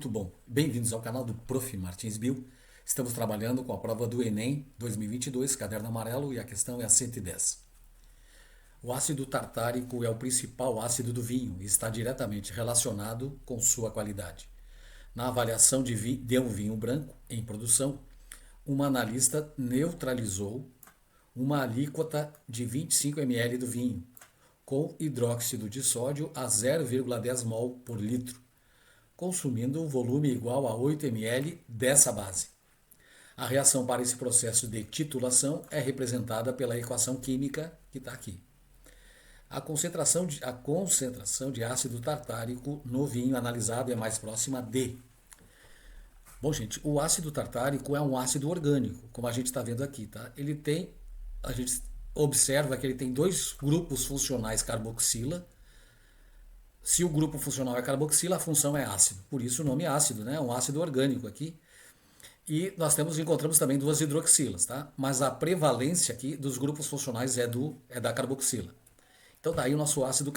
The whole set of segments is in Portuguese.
muito bom. Bem-vindos ao canal do Prof. Martins Bill. Estamos trabalhando com a prova do Enem 2022, caderno amarelo, e a questão é a 110. O ácido tartárico é o principal ácido do vinho e está diretamente relacionado com sua qualidade. Na avaliação de um vinho branco em produção, uma analista neutralizou uma alíquota de 25 ml do vinho com hidróxido de sódio a 0,10 mol por litro, consumindo um volume igual a 8 ml dessa base. A reação para esse processo de titulação é representada pela equação química que está aqui. A concentração de ácido tartárico no vinho analisado é mais próxima de. Bom, gente, o ácido tartárico é um ácido orgânico, como a gente está vendo aqui, tá? A gente observa que ele tem dois grupos funcionais carboxila. Se o grupo funcional é carboxila, a função é ácido. Por isso o nome é ácido, né? Um ácido orgânico aqui. E nós encontramos também duas hidroxilas, tá? Mas a prevalência aqui dos grupos funcionais é da carboxila. Então daí o nosso ácido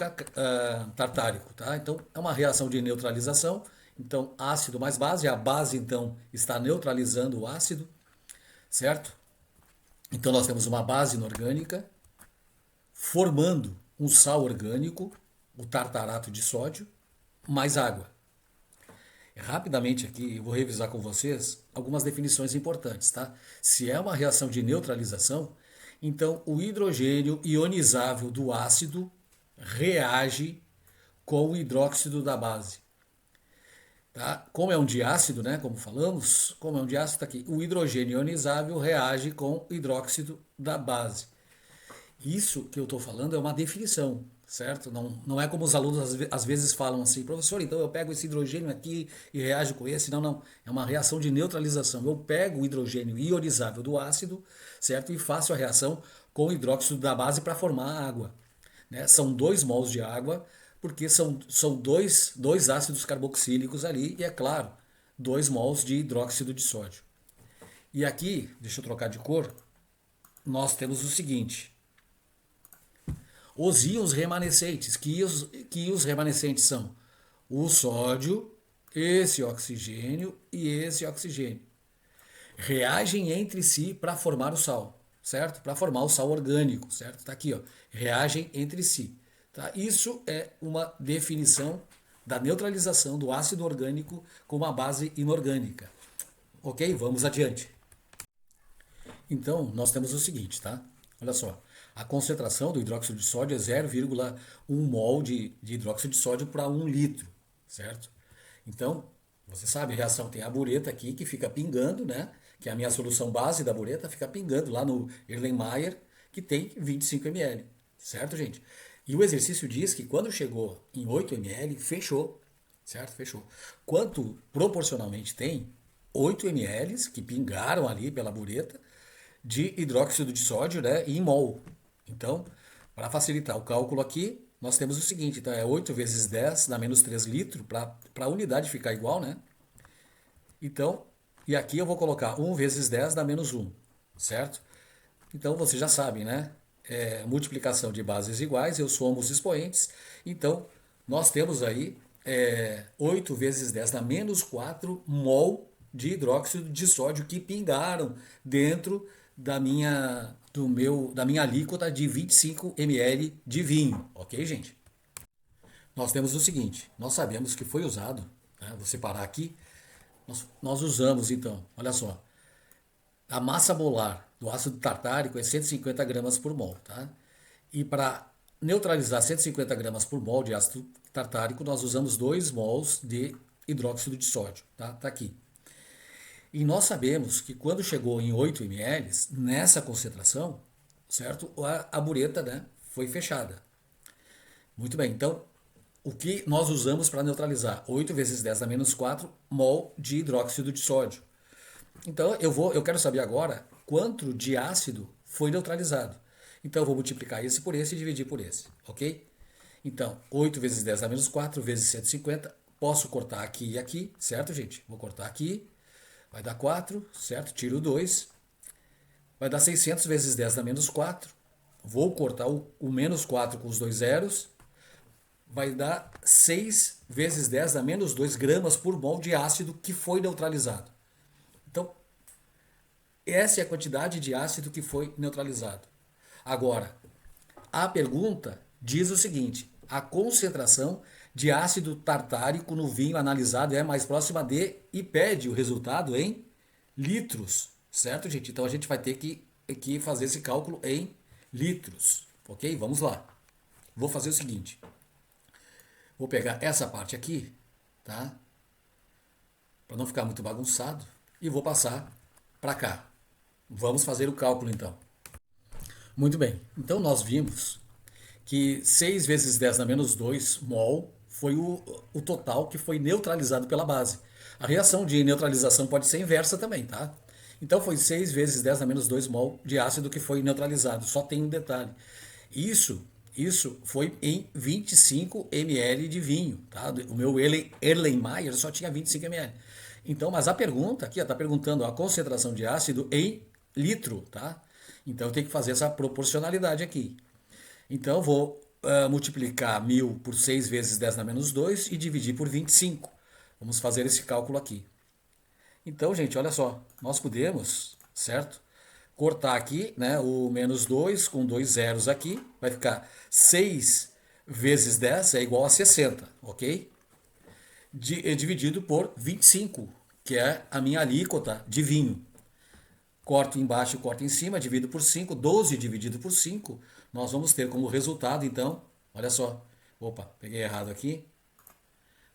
tartárico, tá? Então é uma reação de neutralização. Então ácido mais base, a base então está neutralizando o ácido, certo? Então nós temos uma base inorgânica formando um sal orgânico, o tartarato de sódio, mais água. Rapidamente aqui, eu vou revisar com vocês algumas definições importantes, tá? Se é uma reação de neutralização, então o hidrogênio ionizável do ácido reage com o hidróxido da base. Tá? Como é um diácido, né? Como falamos, como é um diácido, tá aqui. O hidrogênio ionizável reage com o hidróxido da base. Isso que eu estou falando é uma definição, certo? Não é como os alunos às vezes falam assim, professor, então eu pego esse hidrogênio aqui e reajo com esse. Não, não. É uma reação de neutralização. Eu pego o hidrogênio ionizável do ácido, certo? E faço a reação com o hidróxido da base para formar a água. Né? São 2 mols de água, porque são dois ácidos carboxílicos ali, e é claro, 2 mols de hidróxido de sódio. E aqui, deixa eu trocar de cor, nós temos o seguinte. Os íons remanescentes, que os remanescentes são o sódio, esse oxigênio e esse oxigênio. Reagem entre si para formar o sal, certo? Para formar o sal orgânico, certo? Está aqui, ó. Reagem entre si. Tá? Isso é uma definição da neutralização do ácido orgânico com uma base inorgânica. Ok? Vamos adiante. Então, nós temos o seguinte, tá? Olha só. A concentração do hidróxido de sódio é 0,1 mol de hidróxido de sódio para 1 litro, certo? Então, você sabe, a reação tem a bureta aqui que fica pingando, né? Que é a minha solução base da bureta, fica pingando lá no Erlenmeyer, que tem 25 ml, certo, gente? E o exercício diz que quando chegou em 8 ml, fechou, certo? Fechou. Quanto proporcionalmente tem 8 ml que pingaram ali pela bureta de hidróxido de sódio, né, em mol. Então, para facilitar o cálculo aqui, nós temos o seguinte, então é 8 vezes 10 dá menos 3 litros, para a unidade ficar igual, né? Então, e aqui eu vou colocar 1 vezes 10 dá menos 1, certo? Então, vocês já sabem, né? Multiplicação de bases iguais, eu somo os expoentes. Então, nós temos aí 8 vezes 10 dá menos 4 mol de hidróxido de sódio que pingaram dentro da minha alíquota de 25 ml de vinho, ok, gente? Nós temos o seguinte, nós sabemos que foi usado, né, vou separar aqui, nós usamos então, olha só, a massa molar do ácido tartárico é 150 gramas por mol, tá? E para neutralizar 150 gramas por mol de ácido tartárico, nós usamos 2 mols de hidróxido de sódio, tá? Tá aqui. E nós sabemos que quando chegou em 8 ml, nessa concentração, certo? A bureta, né, foi fechada. Muito bem, então, o que nós usamos para neutralizar? 8 vezes 10 dá menos 4 mol de hidróxido de sódio. Então, eu quero saber agora quanto de ácido foi neutralizado. Então, eu vou multiplicar esse por esse e dividir por esse, ok? Então, 8 vezes 10 dá menos 4 vezes 150. Posso cortar aqui e aqui, certo, gente? Vou cortar aqui. Vai dar 4, certo? Tiro 2. Vai dar 600 vezes 10 dá menos 4. Vou cortar o menos 4 com os dois zeros. vai dar 6 vezes 10 a menos 2 gramas por mol de ácido que foi neutralizado. Então, essa é a quantidade de ácido que foi neutralizado. Agora, a pergunta diz o seguinte: a concentração de ácido tartárico no vinho analisado é mais próxima de, e pede o resultado em litros, certo, gente? Então a gente vai ter que fazer esse cálculo em litros, ok? Vamos lá. Vou fazer o seguinte: vou pegar essa parte aqui, tá? Para não ficar muito bagunçado, e vou passar para cá. Vamos fazer o cálculo então. Muito bem, então nós vimos que 6 vezes 10 na menos 2 mol foi o total que foi neutralizado pela base. A reação de neutralização pode ser inversa também, tá? Então foi 6 vezes 10 na menos 2 mol de ácido que foi neutralizado. Só tem um detalhe. Isso foi em 25 ml de vinho, tá? O meu Erlenmeyer só tinha 25 ml. Então, mas a pergunta aqui está perguntando a concentração de ácido em litro, tá? Então eu tenho que fazer essa proporcionalidade aqui. Então eu vou multiplicar 1000 por 6 vezes 10 na menos 2 e dividir por 25. Vamos fazer esse cálculo aqui. Então, gente, olha só, nós podemos, certo? Cortar aqui, né, o menos 2 com 2 zeros aqui, vai ficar 6 vezes 10 é igual a 60, ok? Dividido por 25, que é a minha alíquota de vinho. Corto embaixo e corto em cima, divido por 5, 12 dividido por 5, nós vamos ter como resultado, então, olha só, opa, peguei errado aqui,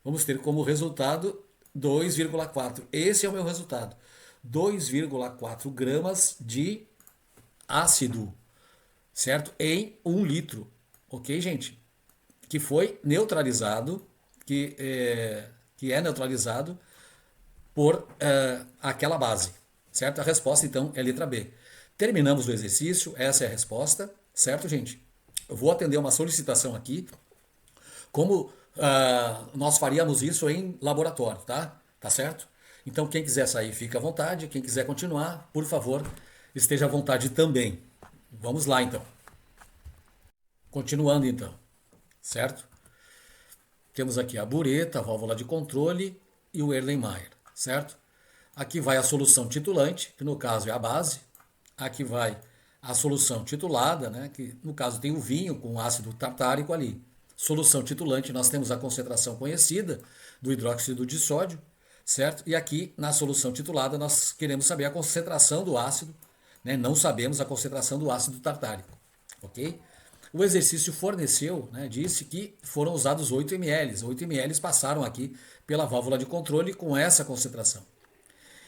vamos ter como resultado 2,4, esse é o meu resultado, 2,4 gramas de ácido, certo? Em 1 litro, ok, gente? Que foi neutralizado, que é neutralizado por aquela base, certo? A resposta, então, é a letra B. Terminamos o exercício, essa é a resposta, certo, gente? Eu vou atender uma solicitação aqui, como nós faríamos isso em laboratório, tá? Tá certo? Então, quem quiser sair, fica à vontade. Quem quiser continuar, por favor, esteja à vontade também. Vamos lá, então. Continuando, então, certo? Temos aqui a bureta, a válvula de controle e o Erlenmeyer, certo? Aqui vai a solução titulante, que no caso é a base. Aqui vai a solução titulada, né, que no caso tem o vinho com ácido tartárico ali. Solução titulante, nós temos a concentração conhecida do hidróxido de sódio, certo? E aqui na solução titulada nós queremos saber a concentração do ácido, né? Não sabemos a concentração do ácido tartárico, ok? O exercício forneceu, né, disse que foram usados 8 ml. 8 ml passaram aqui pela válvula de controle com essa concentração.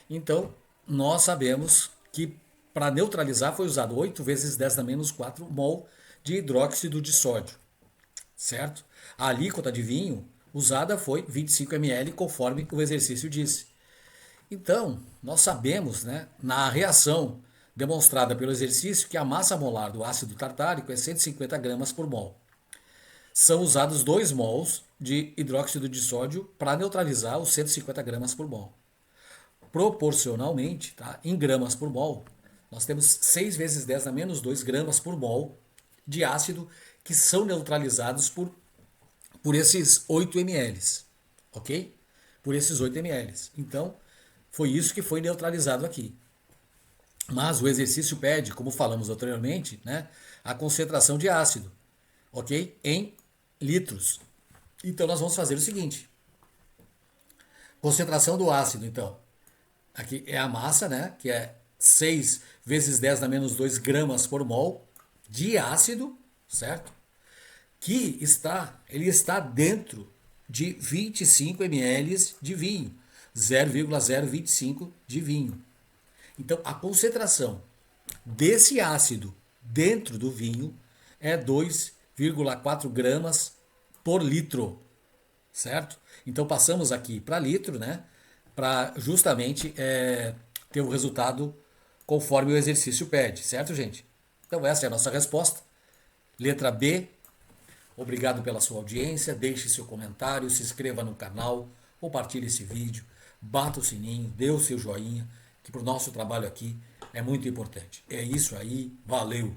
Então, nós sabemos que para neutralizar foi usado 8 vezes 10 na menos 4 mol de hidróxido de sódio, certo? A alíquota de vinho usada foi 25 ml, conforme o exercício disse. Então, nós sabemos, né, na reação demonstrada pelo exercício, que a massa molar do ácido tartárico é 150 gramas por mol. São usados 2 mols de hidróxido de sódio para neutralizar os 150 gramas por mol. Proporcionalmente, tá, em gramas por mol, nós temos 6 vezes 10 a menos 2 gramas por mol de ácido que são neutralizados por esses 8 ml, ok? Por esses 8 ml. Então, foi isso que foi neutralizado aqui. Mas o exercício pede, como falamos anteriormente, né, a concentração de ácido, ok? Em litros. Então, nós vamos fazer o seguinte. Concentração do ácido, então. Aqui é a massa, né, que é 6 vezes 10 na menos 2 gramas por mol de ácido, certo? Que ele está dentro de 25 ml de vinho, 0,025 de vinho. Então, a concentração desse ácido dentro do vinho é 2,4 gramas por litro, certo? Então, passamos aqui para litro, né, para justamente ter o resultado conforme o exercício pede, certo, gente? Então, essa é a nossa resposta. Letra B. Obrigado pela sua audiência, deixe seu comentário, se inscreva no canal, compartilhe esse vídeo, bata o sininho, dê o seu joinha, que para o nosso trabalho aqui é muito importante. É isso aí, valeu!